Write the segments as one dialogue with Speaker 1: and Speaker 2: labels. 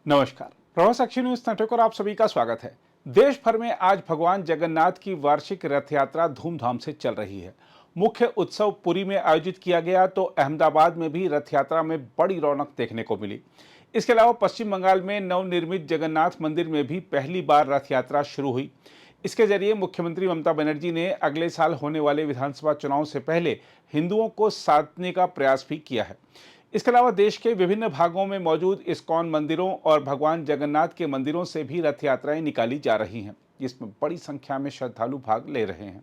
Speaker 1: नमस्कार। प्रवास साक्षी news network और आप सभी का स्वागत है। देश भर में आज भगवान जगन्नाथ की वार्षिक रथ यात्रा धूमधाम से चल रही है। मुख्य उत्सव पुरी में आयोजित किया गया तो अहमदाबाद में भी रथ यात्रा में बड़ी रौनक देखने को मिली। इसके अलावा पश्चिम बंगाल में नवनिर्मित जगन्नाथ मंदिर में भी पहली बार रथ यात्रा शुरू हुई। इसके जरिए मुख्यमंत्री ममता बनर्जी ने अगले साल होने वाले विधानसभा चुनाव से पहले हिंदुओं को साधने का प्रयास भी किया है। इसके अलावा देश के विभिन्न भागों में मौजूद इस्कॉन मंदिरों और भगवान जगन्नाथ के मंदिरों से भी रथ यात्राएं निकाली जा रही हैं, जिसमें बड़ी संख्या में श्रद्धालु भाग ले रहे हैं।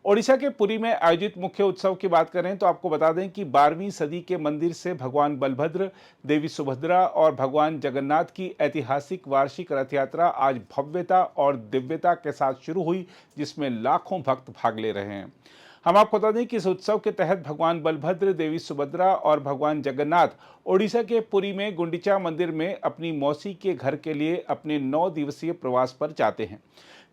Speaker 1: ओडिशा के पुरी में आयोजित मुख्य उत्सव की बात करें तो आपको बता दें कि 12वीं सदी के मंदिर से भगवान बलभद्र, देवी सुभद्रा और भगवान जगन्नाथ की ऐतिहासिक वार्षिक रथ यात्रा आज भव्यता और दिव्यता के साथ शुरू हुई, जिसमें लाखों भक्त भाग ले रहे हैं। हम आपको बता दें कि इस उत्सव के तहत भगवान बलभद्र, देवी सुभद्रा और भगवान जगन्नाथ ओडिशा के पुरी में गुंडिचा मंदिर में अपनी मौसी के घर के लिए अपने 9 दिवसीय प्रवास पर जाते हैं।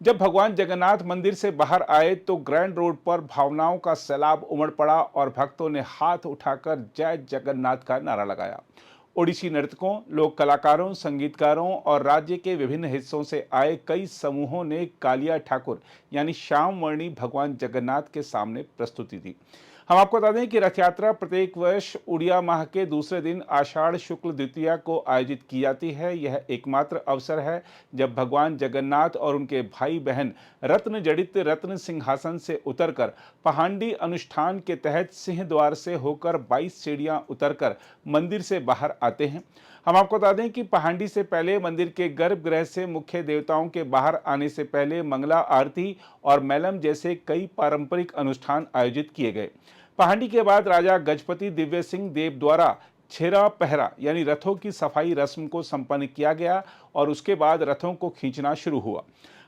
Speaker 1: जब भगवान जगन्नाथ मंदिर से बाहर आए तो ग्रैंड रोड पर भावनाओं का सैलाब उमड़ पड़ा और भक्तों ने हाथ उठाकर जय जगन्नाथ का नारा लगाया। ओडिसी नर्तकों, लोक कलाकारों, संगीतकारों और राज्य के विभिन्न हिस्सों से आए कई समूहों ने कालिया ठाकुर यानी श्याम वर्णी भगवान जगन्नाथ के सामने प्रस्तुति दी। हम आपको बता दें कि रथ यात्रा प्रत्येक वर्ष उड़िया माह के दूसरे दिन आषाढ़ शुक्ल द्वितीया को आयोजित की जाती है। यह एकमात्र अवसर है जब भगवान जगन्नाथ और उनके भाई बहन रत्न जड़ित रत्न सिंहासन से उतरकर पहांडी अनुष्ठान के तहत सिंह द्वार से होकर 22 सीढ़ियां उतरकर मंदिर से बाहर आते हैं। हम आपको बता दें कि पहांडी से पहले मंदिर के गर्भगृह से मुख्य देवताओं के बाहर आने से पहले मंगला आरती और मैलम जैसे कई पारंपरिक अनुष्ठान आयोजित किए गए। पहांडी के बाद राजा गजपति दिव्य सिंह देव द्वारा छेरा पहरा यानी रथों की सफाई रस्म को संपन्न किया गया और उसके बाद रथों को खींचना शुरू हुआ।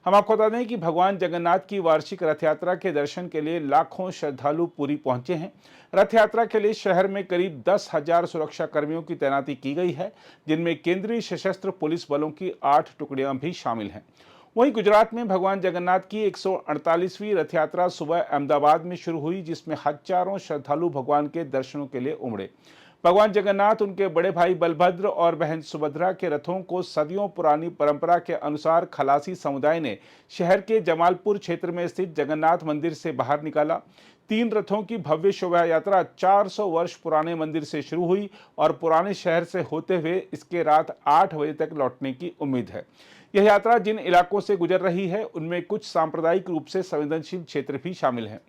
Speaker 1: हम आपको बता दें कि भगवान जगन्नाथ की वार्षिक रथ यात्रा के दर्शन के लिए लाखों श्रद्धालु पुरी पहुंचे हैं। रथ यात्रा के लिए शहर में करीब 10,000 सुरक्षा कर्मियों की तैनाती की गई है, जिनमें केंद्रीय सशस्त्र पुलिस बलों की 8 टुकड़ियां भी शामिल हैं। वहीं गुजरात में भगवान जगन्नाथ की 148वीं रथ यात्रा सुबह अहमदाबाद में शुरू हुई, जिसमें हजारों श्रद्धालु भगवान के दर्शनों के लिए उमड़े। भगवान जगन्नाथ, उनके बड़े भाई बलभद्र और बहन सुभद्रा के रथों को सदियों पुरानी परंपरा के अनुसार खलासी समुदाय ने शहर के जमालपुर क्षेत्र में स्थित जगन्नाथ मंदिर से बाहर निकाला। 3 रथों की भव्य शोभा यात्रा 400 वर्ष पुराने मंदिर से शुरू हुई और पुराने शहर से होते हुए इसके रात 8 बजे तक लौटने की उम्मीद है। यह यात्रा जिन इलाकों से गुजर रही है उनमें कुछ सांप्रदायिक रूप से संवेदनशील क्षेत्र भी शामिल हैं।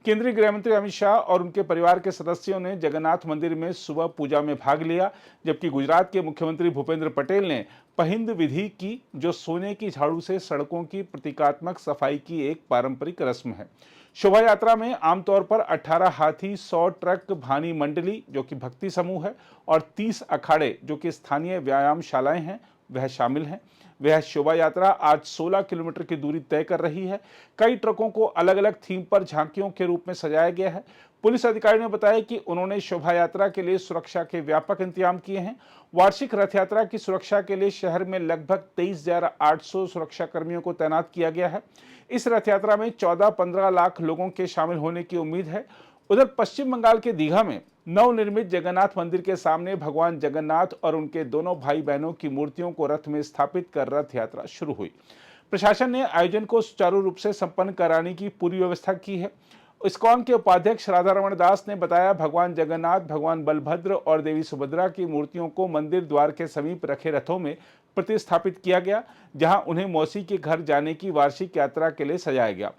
Speaker 1: केंद्रीय गृह मंत्री अमित शाह और उनके परिवार के सदस्यों ने जगन्नाथ मंदिर में सुबह पूजा में भाग लिया, जबकि गुजरात के मुख्यमंत्री भूपेंद्र पटेल ने पहिंद विधि की, जो सोने की झाड़ू से सड़कों की प्रतीकात्मक सफाई की एक पारंपरिक रस्म है। शोभा यात्रा में आमतौर पर 18 हाथी, 100 ट्रक भानी मंडली जो कि भक्ति समूह है और 30 अखाड़े जो कि स्थानीय व्यायामशालाएं हैं वह शामिल हैं। वह शोभा यात्रा आज 16 किलोमीटर की दूरी तय कर रही है। कई ट्रकों को अलग अलग थीम पर झांकियों के रूप में सजाया गया है। पुलिस अधिकारियों ने बताया कि उन्होंने शोभा यात्रा के लिए सुरक्षा के व्यापक इंतजाम किए हैं। वार्षिक रथ यात्रा की सुरक्षा के लिए शहर में लगभग 23,800 सुरक्षा कर्मियों को तैनात किया गया है। इस रथ यात्रा में 14-15 लाख लोगों के शामिल होने की उम्मीद है। उधर पश्चिम बंगाल के दीघा में नवनिर्मित जगन्नाथ मंदिर के सामने भगवान जगन्नाथ और उनके दोनों भाई बहनों की मूर्तियों को रथ में स्थापित कर रथ यात्रा शुरू हुई। प्रशासन ने आयोजन को सुचारू रूप से संपन्न कराने की पूरी व्यवस्था की है। इस्कॉन के उपाध्यक्ष राधा रमण दास ने बताया, भगवान जगन्नाथ, भगवान बलभद्र और देवी सुभद्रा की मूर्तियों को मंदिर द्वार के समीप रखे रथों में प्रतिस्थापित किया गया, जहां उन्हें मौसी के घर जाने की वार्षिक यात्रा के लिए सजाया गया।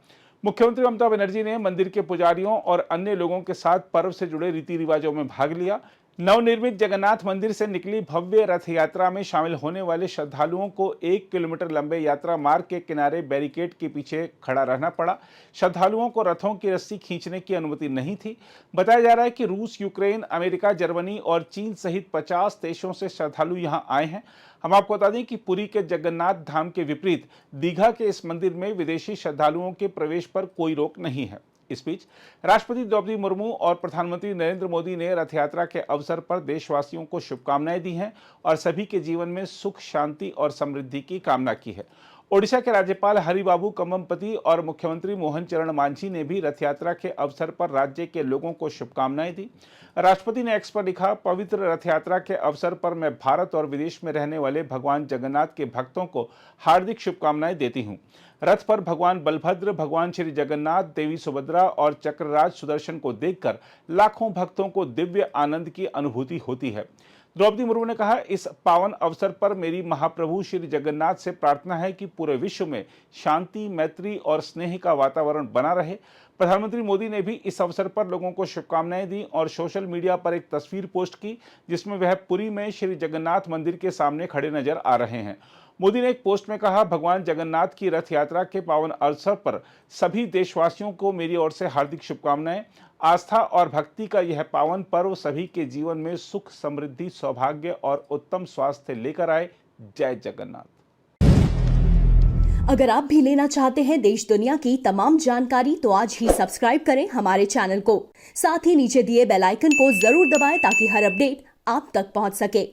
Speaker 1: मुख्यमंत्री ममता बनर्जी ने मंदिर के पुजारियों और अन्य लोगों के साथ पर्व से जुड़े रीति रिवाजों में भाग लिया। नवनिर्मित जगन्नाथ मंदिर से निकली भव्य रथ यात्रा में शामिल होने वाले श्रद्धालुओं को 1 किलोमीटर लंबे यात्रा मार्ग के किनारे बैरिकेड के पीछे खड़ा रहना पड़ा। श्रद्धालुओं को रथों की रस्सी खींचने की अनुमति नहीं थी। बताया जा रहा है कि रूस, यूक्रेन, अमेरिका, जर्मनी और चीन सहित 50 देशों से श्रद्धालु यहां आए हैं। हम आपको बता दें कि पुरी के जगन्नाथ धाम के विपरीत दीघा के इस मंदिर में विदेशी श्रद्धालुओं के प्रवेश पर कोई रोक नहीं है। इस बीच राष्ट्रपति द्रौपदी मुर्मू और प्रधानमंत्री नरेंद्र मोदी ने रथ यात्रा के अवसर पर देशवासियों को शुभकामनाएं दी हैं और सभी के जीवन में सुख, शांति और समृद्धि की कामना की है। ओडिशा के राज्यपाल हरिबाबू कम्मपति और मुख्यमंत्री मोहन चरण मांझी ने भी रथ यात्रा के अवसर पर राज्य के लोगों को शुभकामनाएं दी। राष्ट्रपति ने एक्स पर लिखा, पवित्र रथ यात्रा के अवसर पर मैं भारत और विदेश में रहने वाले भगवान जगन्नाथ के भक्तों को हार्दिक शुभकामनाएं देती हूं। रथ पर भगवान बलभद्र, भगवान श्री जगन्नाथ, देवी सुभद्रा और चक्रराज सुदर्शन को देखकर लाखों भक्तों को दिव्य आनंद की अनुभूति होती है। द्रौपदी मुर्मू ने कहा, इस पावन अवसर पर मेरी महाप्रभु श्री जगन्नाथ से प्रार्थना है कि पूरे विश्व में शांति, मैत्री और स्नेह का वातावरण बना रहे। प्रधानमंत्री मोदी ने भी इस अवसर पर लोगों को शुभकामनाएं दी और सोशल मीडिया पर एक तस्वीर पोस्ट की जिसमें वह पुरी में श्री जगन्नाथ मंदिर के सामने खड़े नजर आ रहे हैं। मोदी ने एक पोस्ट में कहा, भगवान जगन्नाथ की रथ यात्रा के पावन अवसर पर सभी देशवासियों को मेरी ओर से हार्दिक शुभकामनाएं। आस्था और भक्ति का यह पावन पर्व सभी के जीवन में सुख, समृद्धि, सौभाग्य और उत्तम स्वास्थ्य लेकर आए। जय जगन्नाथ।
Speaker 2: अगर आप भी लेना चाहते हैं देश दुनिया की तमाम जानकारी तो आज ही सब्सक्राइब करें हमारे चैनल को। साथ ही नीचे दिए बेल आइकन को जरूर दबाएं ताकि हर अपडेट आप तक पहुंच सके।